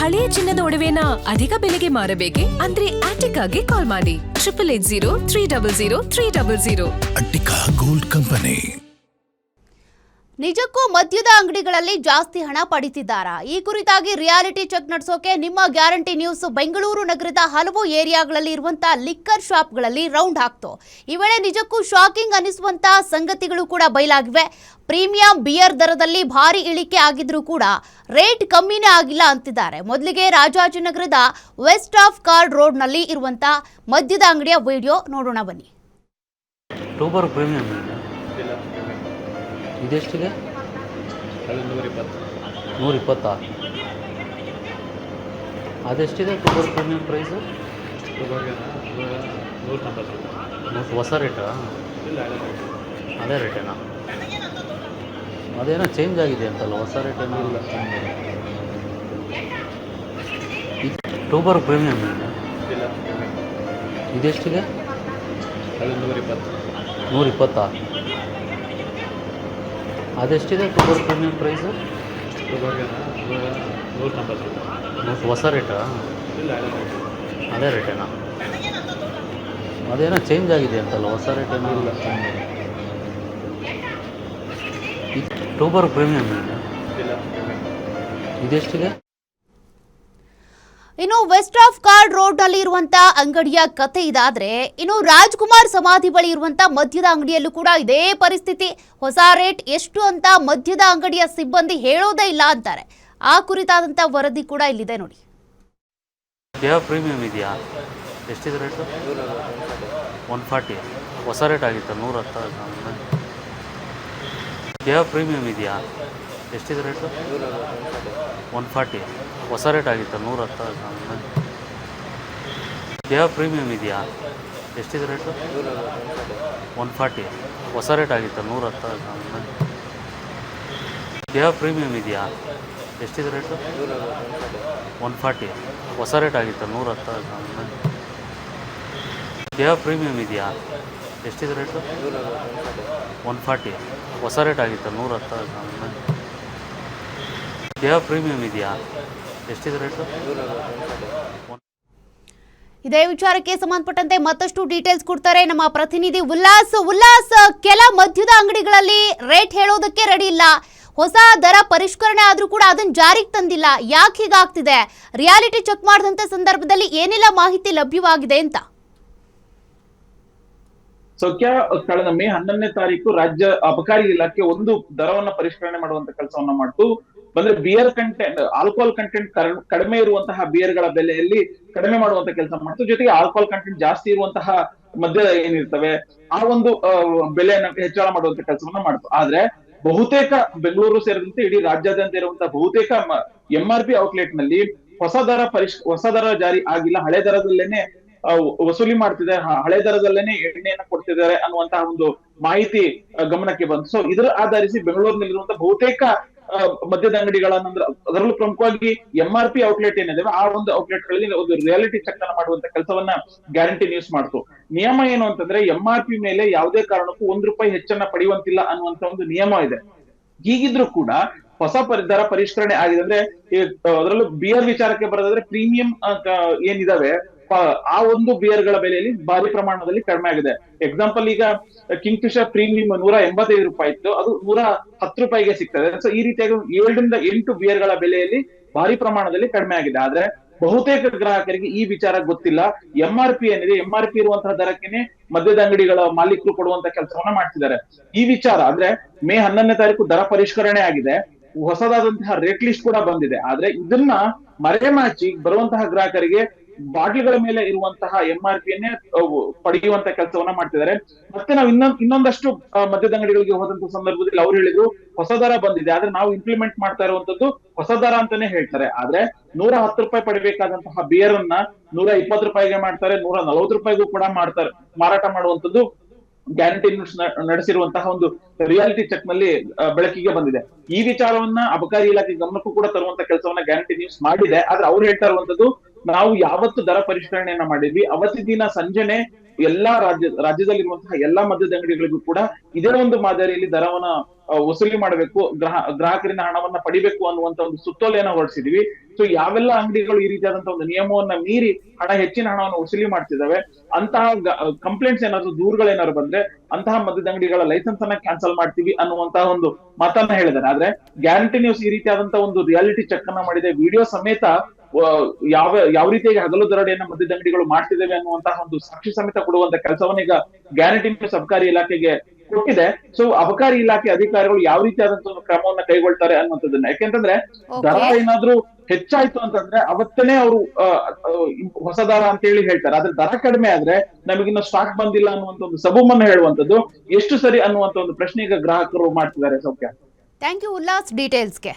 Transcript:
ಹಳೆಯ ಚಿನ್ನದ ಒಡವೆನ ಅಧಿಕ ಬೆಲೆಗೆ ಮಾರಬೇಕೆ? ಅಂದ್ರೆ ಆಟಿಕಾಗೆ ಕಾಲ್ ಮಾಡಿ 8880 ಅಟ್ಟಿಕಾ ಗೋಲ್ಡ್ ಕಂಪನಿ. ನಿಜಕ್ಕೂ ಮದ್ಯದ ಅಂಗಡಿಗಳಲ್ಲಿ ಜಾಸ್ತಿ ಹಣ ಪಡಿತಿದ್ದಾರಾ? ಈ ಕುರಿತಾಗಿ ರಿಯಾಲಿಟಿ ಚೆಕ್ ನಡೆಸೋಕೆ ನಿಮ್ಮ ಗ್ಯಾರಂಟಿ ನ್ಯೂಸ್ ಬೆಂಗಳೂರು ನಗರದ ಹಲವು ಏರಿಯಾಗಳಲ್ಲಿ ಇರುವಂತಹ ಲಿಕ್ಕರ್ ಶಾಪ್ಗಳಲ್ಲಿ ರೌಂಡ್ ಹಾಕ್ತು. ಈ ವೇಳೆ ನಿಜಕ್ಕೂ ಶಾಕಿಂಗ್ ಅನಿಸುವಂತ ಸಂಗತಿಗಳು ಕೂಡ ಬಯಲಾಗಿವೆ. ಪ್ರೀಮಿಯಂ ಬಿಯರ್ ದರದಲ್ಲಿ ಭಾರಿ ಇಳಿಕೆ ಆಗಿದ್ರೂ ಕೂಡ ರೇಟ್ ಕಮ್ಮಿನೇ ಆಗಿಲ್ಲ ಅಂತಿದ್ದಾರೆ. ಮೊದಲಿಗೆ ರಾಜಾಜಿನಗರದ ವೆಸ್ಟ್ ಆಫ್ ಕಾರ್ಡ್ ರೋಡ್ನಲ್ಲಿ ಇರುವಂತಹ ಮದ್ಯದ ಅಂಗಡಿಯ ವಿಡಿಯೋ ನೋಡೋಣ ಬನ್ನಿ. ಇದೆಷ್ಟಿದೆ? 120. ಅದೆಷ್ಟಿದೆ ಟೂಬರ್ ಪ್ರೀಮಿಯಂ ಪ್ರೈಸು? ಹೊಸ ರೇಟಾ? ಅದೇ ರೇಟೇನಾ? ಅದೇನೋ ಚೇಂಜ್ ಆಗಿದೆ ಅಂತಲ್ಲ, ಹೊಸ ರೇಟೇನೋ ಇಲ್ಲ. ಟೂಬರ್ ಪ್ರೀಮಿಯಂ ಇದೆಷ್ಟಿದೆ? 120. ಅದೆಷ್ಟಿದೆ ಟೂಬರ್ ಪ್ರೀಮಿಯಂ ಪ್ರೈಸು? ಹೊಸ ರೇಟಾ? ಅದೇ ರೇಟೇನಾ? ಅದೇನೋ ಚೇಂಜ್ ಆಗಿದೆ ಅಂತಲ್ಲ, ಹೊಸ ರೇಟೇನೋ ಇಲ್ಲ. ಟೂಬರ್ ಪ್ರೀಮಿಯಂ ಇದೆಷ್ಟಿದೆ? ಇನ್ನು ವೆಸ್ಟ್ ಆಫ್ ಕಾರ್ಡ್ ರೋಡ್ ನಲ್ಲಿ ಇರುವಂತಹ ಅಂಗಡಿಯ ಕತೆ ಇದಾದ್ರೆ, ಇನ್ನು ರಾಜ್ಕುಮಾರ್ ಸಮಾಧಿ ಬಳಿ ಇರುವಂತಹ ಮದ್ಯದ ಅಂಗಡಿಯಲ್ಲೂ ಕೂಡ ಇದೇ ಪರಿಸ್ಥಿತಿ. ಹೊಸ ರೇಟ್ ಎಷ್ಟು ಅಂತ ಮದ್ಯದ ಅಂಗಡಿಯ ಸಿಬ್ಬಂದಿ ಹೇಳೋದೇ ಇಲ್ಲ ಅಂತಾರೆ. ಆ ಕುರಿತಾದಂತ ವರದಿ ಕೂಡ ಇಲ್ಲಿದೆ ನೋಡಿ. ಪ್ರೀಮಿಯಂ ಇದೆಯಾ? ಎಷ್ಟಿದೆ ರೇಟು? 140. ಹೊಸ ರೇಟ್ ಆಗಿತ್ತು 110. ಪ್ರೀಮಿಯಂ ಇದೆಯಾ? ಎಷ್ಟಿದೆ ರೇಟು? 140. ಹೊಸ ರೇಟ್ ಆಗಿತ್ತು 110. ಪ್ರೀಮಿಯಂ ಇದೆಯಾ? ಎಷ್ಟಿದೆ ರೇಟು? 140. ಹೊಸ ರೇಟ್ ಆಗಿತ್ತು 110. ಪ್ರೀಮಿಯಂ ಇದೆಯಾ? ಎಷ್ಟಿದೆ ರೇಟು? 140. ಹೊಸ ರೇಟ್ ಆಗಿತ್ತು 110. ಪ್ರೀಮಿಯಂ ಇದೆಯಾ? ಎಷ್ಟಿದೆ ರೇಟು? 140. ಹೊಸ ರೇಟ್ ಆಗಿತ್ತು 110. ಪ್ರೀಮಿಯಂ ಇದೆಯಾ? ಎಷ್ಟಿದೆ ರೇಟು? ಇದೇ ವಿಚಾರಕ್ಕೆ ಸಂಬಂಧಪಟ್ಟಂತೆ ಮತ್ತಷ್ಟು ಡೀಟೇಲ್ಸ್ ಕೊಡ್ತಾರೆ ನಮ್ಮ ಪ್ರತಿನಿಧಿ ಉಲ್ಲಾಸ್. ಕೆಲ ಮದ್ಯದ ಅಂಗಡಿಗಳಲ್ಲಿ ರೇಟ್ ಹೇಳೋದಕ್ಕೆ ರೆಡಿ ಇಲ್ಲ. ಹೊಸ ದರ ಪರಿಷ್ಕರಣೆ ಆದ್ರೂ ಕೂಡ ಅದನ್ನ ಜಾರಿಗೆ ತಂದಿಲ್ಲ. ಯಾಕೆ ಹೀಗಾಗ್ತಿದೆ? ರಿಯಾಲಿಟಿ ಚೆಕ್ ಮಾಡಿದಂತ ಸಂದರ್ಭದಲ್ಲಿ ಏನೆಲ್ಲ ಮಾಹಿತಿ ಲಭ್ಯವಾಗಿದೆ ಅಂತ? ಸೌಖ್ಯ ಕಳೆದ ಮೇ 11ನೇ ತಾರೀಕು ರಾಜ್ಯ ಅಬಕಾರಿ ಇಲಾಖೆ ಒಂದು ದರವನ್ನ ಪರಿಷ್ಕರಣೆ ಮಾಡುವಂತ ಕೆಲಸವನ್ನ ಮಾಡ್ತು. ಬಂದ್ರೆ ಬಿಯರ್ ಕಂಟೆಂಟ್, ಆಲ್ಕೋಹಾಲ್ ಕಂಟೆಂಟ್ ಕಡಿಮೆ ಇರುವಂತಹ ಬಿಯರ್ಗಳ ಬೆಲೆಯಲ್ಲಿ ಕಡಿಮೆ ಮಾಡುವಂತ ಕೆಲಸ ಮಾಡ್ತು. ಜೊತೆಗೆ ಆಲ್ಕೋಹಾಲ್ ಕಂಟೆಂಟ್ ಜಾಸ್ತಿ ಇರುವಂತಹ ಮದ್ಯ ಏನಿರ್ತವೆ ಆ ಒಂದು ಬೆಲೆಯನ್ನ ಹೆಚ್ಚಳ ಮಾಡುವಂತ ಕೆಲಸವನ್ನ ಮಾಡ್ತು. ಆದ್ರೆ ಬಹುತೇಕ ಬೆಂಗಳೂರು ಸೇರಿದಂತೆ ಇಡೀ ರಾಜ್ಯಾದ್ಯಂತ ಇರುವಂತಹ ಬಹುತೇಕ MRP ಔಟ್ಲೆಟ್ ನಲ್ಲಿ ಹೊಸ ದರ ಜಾರಿ ಆಗಿಲ್ಲ. ಹಳೆ ದರದಲ್ಲೇನೆ ವಸೂಲಿ ಮಾಡ್ತಿದ್ದಾರೆ, ಹಳೆ ದರದಲ್ಲೇನೆ ಎಣ್ಣೆಯನ್ನ ಕೊಡ್ತಿದ್ದಾರೆ ಅನ್ನುವಂತಹ ಒಂದು ಮಾಹಿತಿ ಗಮನಕ್ಕೆ ಬಂತು. ಸೊ ಇದರ ಆಧರಿಸಿ ಬೆಂಗಳೂರಿನಲ್ಲಿರುವಂತಹ ಬಹುತೇಕ ಮದ್ಯದ ಅಂಗಡಿಗಳನ್ನ, ಅದರಲ್ಲೂ ಪ್ರಮುಖವಾಗಿ MRP ಔಟ್ಲೆಟ್ ಏನಿದೆ ಆ ಒಂದು ಔಟ್ಲೆಟ್ ಗಳಲ್ಲಿ ಒಂದು ರಿಯಾಲಿಟಿ ಚೆಕ್ ಅನ್ನ ಮಾಡುವಂತ ಕೆಲಸವನ್ನ ಗ್ಯಾರಂಟಿ ನ್ಯೂಸ್ ಮಾಡ್ತು. ನಿಯಮ ಏನು ಅಂತಂದ್ರೆ MRP ಮೇಲೆ ಯಾವುದೇ ಕಾರಣಕ್ಕೂ ₹1 ಹೆಚ್ಚನ್ನ ಪಡೆಯುವಂತಿಲ್ಲ ಅನ್ನುವಂತ ಒಂದು ನಿಯಮ ಇದೆ. ಹೀಗಿದ್ರು ಕೂಡ ಹೊಸ ದರ ಪರಿಷ್ಕರಣೆ ಆಗಿದೆ. ಅಂದ್ರೆ ಅದರಲ್ಲೂ ಬಿಯರ್ ವಿಚಾರಕ್ಕೆ ಬರೋದಾದ್ರೆ ಪ್ರೀಮಿಯಂ ಏನಿದಾವೆ ಆ ಒಂದು ಬಿಯರ್ ಗಳ ಬೆಲೆಯಲ್ಲಿ ಭಾರಿ ಪ್ರಮಾಣದಲ್ಲಿ ಕಡಿಮೆ ಆಗಿದೆ. ಎಕ್ಸಾಂಪಲ್, ಈಗ ಕಿಂಗ್ ಫಿಶರ್ ಪ್ರೀಮಿಯಂ ₹185 ಇತ್ತು, ಅದು ₹110 ಸಿಗ್ತದೆ. ಸೊ ಈ ರೀತಿಯಾಗಿ 7 ರಿಂದ 8 ಬಿಯರ್ ಗಳ ಬೆಲೆಯಲ್ಲಿ ಭಾರಿ ಪ್ರಮಾಣದಲ್ಲಿ ಕಡಿಮೆ ಆಗಿದೆ. ಆದ್ರೆ ಬಹುತೇಕ ಗ್ರಾಹಕರಿಗೆ ಈ ವಿಚಾರ ಗೊತ್ತಿಲ್ಲ. MRP ಏನಿದೆ, MRP ಇರುವಂತಹ ದರಕ್ಕೇನೆ ಮದ್ಯದ ಅಂಗಡಿಗಳ ಮಾಲೀಕರು ಕೊಡುವಂತ ಕೆಲಸವನ್ನ ಮಾಡ್ತಿದ್ದಾರೆ. ಈ ವಿಚಾರ ಅಂದ್ರೆ ಮೇ 11ನೇ ತಾರೀಕು ದರ ಪರಿಷ್ಕರಣೆ ಆಗಿದೆ, ಹೊಸದಾದಂತಹ ರೇಟ್ ಲಿಸ್ಟ್ ಕೂಡ ಬಂದಿದೆ. ಆದ್ರೆ ಇದನ್ನ ಮರೆಮಾಚಿ ಬರುವಂತಹ ಗ್ರಾಹಕರಿಗೆ ಬಾಟ್ಲಿಗಳ ಮೇಲೆ ಇರುವಂತಹ MRPಯನ್ನೇ ಪಡೆಯುವಂತ ಕೆಲಸವನ್ನ ಮಾಡ್ತಿದ್ದಾರೆ. ಮತ್ತೆ ನಾವು ಇನ್ನೊಂದಷ್ಟು ಮದ್ಯದ ಅಂಗಡಿಗಳಿಗೆ ಹೋದಂತ ಸಂದರ್ಭದಲ್ಲಿ ಅವ್ರು ಹೇಳಿದ್ರು ಹೊಸ ದರ ಬಂದಿದೆ, ಆದ್ರೆ ನಾವು ಇಂಪ್ಲಿಮೆಂಟ್ ಮಾಡ್ತಾ ಇರುವಂತದ್ದು ಹೊಸ ದರ ಅಂತಾನೆ ಹೇಳ್ತಾರೆ. ಆದ್ರೆ ₹110 ಪಡಿಬೇಕಾದಂತಹ ಬಿಯರ್ ಅನ್ನ ₹120 ಮಾಡ್ತಾರೆ, ₹140 ಕೂಡ ಮಾಡ್ತಾರೆ, ಮಾರಾಟ ಮಾಡುವಂತದ್ದು ಗ್ಯಾರಂಟಿ ನ್ಯೂಸ್ ನಡೆಸಿರುವಂತಹ ಒಂದು ರಿಯಾಲಿಟಿ ಚೆಕ್ ನಲ್ಲಿ ಬೆಳಕಿಗೆ ಬಂದಿದೆ. ಈ ವಿಚಾರವನ್ನ ಅಬಕಾರಿ ಇಲಾಖೆ ಗಮನಕ್ಕೂ ಕೂಡ ತರುವಂತ ಕೆಲಸವನ್ನ ಗ್ಯಾರಂಟಿ ನ್ಯೂಸ್ ಮಾಡಿದೆ. ಆದ್ರೆ ಅವ್ರು ಹೇಳ್ತಾ ಇರುವಂತದ್ದು, ನಾವು ಯಾವತ್ತು ದರ ಪರಿಷ್ಕರಣೆಯನ್ನ ಮಾಡಿದ್ವಿ ಅವತ್ತಿ ದಿನ ಸಂಜೆನೆ ಎಲ್ಲಾ ರಾಜ್ಯದಲ್ಲಿರುವಂತಹ ಎಲ್ಲಾ ಮದ್ಯದ ಅಂಗಡಿಗಳಿಗೂ ಕೂಡ ಇದೇ ಒಂದು ಮಾದರಿಯಲ್ಲಿ ದರವನ್ನ ವಸೂಲಿ ಮಾಡಬೇಕು, ಗ್ರಾಹಕರಿಂದ ಹಣವನ್ನ ಪಡಿಬೇಕು ಅನ್ನುವಂತ ಒಂದು ಸುತ್ತೋಲೆಯನ್ನ ಹೊರಡಿಸಿದೀವಿ. ಸೊ ಯಾವೆಲ್ಲ ಅಂಗಡಿಗಳು ಈ ರೀತಿಯಾದಂತಹ ಒಂದು ನಿಯಮವನ್ನ ಮೀರಿ ಹೆಚ್ಚಿನ ಹಣವನ್ನು ವಸೂಲಿ ಮಾಡ್ತಿದ್ದಾವೆ, ಅಂತಹ ಕಂಪ್ಲೇಂಟ್ಸ್ ಏನಾದ್ರು ದೂರುಗಳೇನಾದ್ರು ಬಂದ್ರೆ ಅಂತಹ ಮದ್ಯದ ಅಂಗಡಿಗಳ ಲೈಸೆನ್ಸ್ ಅನ್ನ ಕ್ಯಾನ್ಸಲ್ ಮಾಡ್ತೀವಿ ಅನ್ನುವಂತಹ ಒಂದು ಮಾತನ್ನ ಹೇಳಿದ್ದಾರೆ. ಆದ್ರೆ ಗ್ಯಾರಂಟಿ ನ್ಯೂಸ್ ಈ ರೀತಿಯಾದಂತಹ ಒಂದು ರಿಯಾಲಿಟಿ ಚೆಕ್ ಅನ್ನ ಮಾಡಿದೆ, ವಿಡಿಯೋ ಸಮೇತ ಯಾವ ರೀತಿಯಾಗಿ ಹಗಲು ದರೋಡೆಯನ್ನ ಮದ್ಯದ ಅಂಗಡಿಗಳು ಮಾಡ್ತಿದ್ದೇವೆ ಅನ್ನುವಂತಹ ಒಂದು ಸಾಕ್ಷಿ ಸಮೇತ ಕೊಡುವಂತ ಕೆಲಸವನ್ನ ಈಗ ಗ್ಯಾರಂಟಿ ನ್ಯೂಸ್ ಅಬಕಾರಿ ಇಲಾಖೆಗೆ ಕೊಟ್ಟಿದೆ. ಸೊ ಅಬಕಾರಿ ಇಲಾಖೆ ಅಧಿಕಾರಿಗಳು ಯಾವ ರೀತಿಯಾದಂತಹ ಒಂದು ಕ್ರಮವನ್ನ ಕೈಗೊಳ್ತಾರೆ ಅನ್ನುವಂಥದ್ದನ್ನ, ಯಾಕೆಂತಂದ್ರೆ ದರ ಏನಾದ್ರೂ ಹೆಚ್ಚಾಯ್ತು ಅಂತಂದ್ರೆ ಅವತ್ತೇನೆ ಅವರು ಹೊಸ ದರ ಅಂತ ಹೇಳಿ ಹೇಳ್ತಾರೆ. ಆದ್ರೆ ದರ ಕಡಿಮೆ ಆದ್ರೆ ನಮಗಿನ್ನ ಸ್ಟಾಕ್ ಬಂದಿಲ್ಲ ಅನ್ನುವಂತ ಒಂದು ಸಬೂಬನ್ನ ಹೇಳುವಂತದ್ದು ಎಷ್ಟು ಸರಿ ಅನ್ನುವಂತ ಒಂದು ಪ್ರಶ್ನೆ ಈಗ ಗ್ರಾಹಕರು ಮಾಡ್ತಿದ್ದಾರೆ. ಸೌಖ್ಯ, ಥ್ಯಾಂಕ್ ಯು ಉಲ್ಲಾಸ್ ಡೀಟೇಲ್ಸ್ಗೆ.